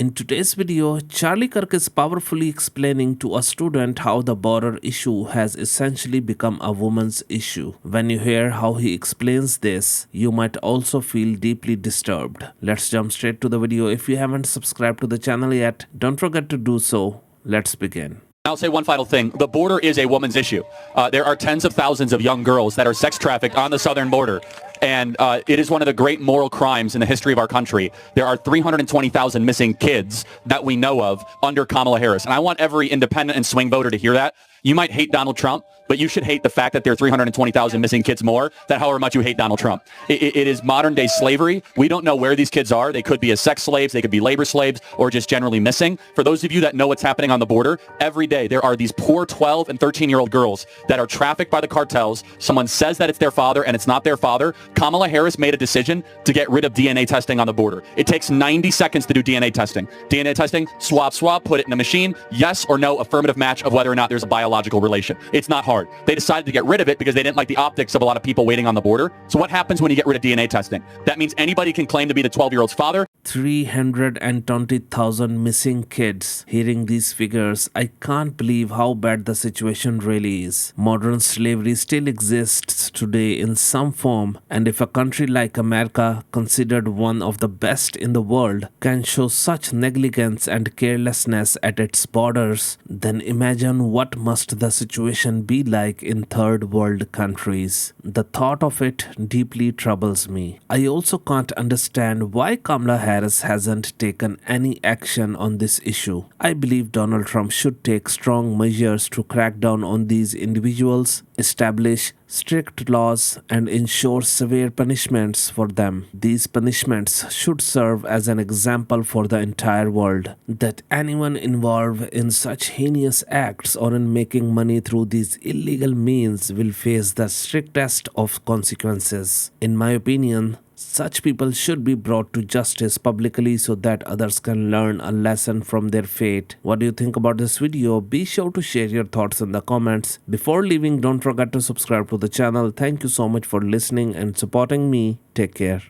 In today's video, Charlie Kirk is powerfully explaining to a student how the border issue has essentially become a woman's issue. When you hear how he explains this, you might also feel deeply disturbed. Let's jump straight to the video. If you haven't subscribed to the channel yet, don't forget to do so. Let's begin. I'll say one final thing. The border is a woman's issue. There are tens of thousands of young girls that are sex trafficked on the southern border. And it is one of the great moral crimes in the history of our country. There are 320,000 missing kids that we know of under Kamala Harris. And I want every independent and swing voter to hear that. You might hate Donald Trump, but you should hate the fact that there are 320,000 missing kids more than however much you hate Donald Trump. It is modern day slavery. We don't know where these kids are. They could be as sex slaves, they could be labor slaves, or just generally missing. For those of you that know what's happening on the border, every day there are these poor 12 and 13-year-old girls that are trafficked by the cartels. Someone says that it's their father and it's not their father. Kamala Harris made a decision to get rid of DNA testing on the border. It takes 90 seconds to do DNA testing. DNA testing, swab, put it in a machine, yes or no, affirmative match of whether or not there's a biological relation. It's not hard. They decided to get rid of it because they didn't like the optics of a lot of people waiting on the border. So what happens when you get rid of DNA testing? That means anybody can claim to be the 12-year-old's father. 320,000 missing kids. Hearing these figures, I can't believe how bad the situation really is. Modern slavery still exists today in some form, and if a country like America, considered one of the best in the world, can show such negligence and carelessness at its borders, then imagine what must the situation be like in third world countries. The thought of it deeply troubles me. I also can't understand why Kamala Harris hasn't taken any action on this issue. I believe Donald Trump should take strong measures to crack down on these individuals, establish strict laws, and ensure severe punishments for them. These punishments should serve as an example for the entire world that anyone involved in such heinous acts or in making money through these illegal means will face the strictest of consequences. In my opinion, such people should be brought to justice publicly so that others can learn a lesson from their fate. What do you think about this video? Be sure to share your thoughts in the comments. Before leaving, don't forget to subscribe to the channel. Thank you so much for listening and supporting me. Take care.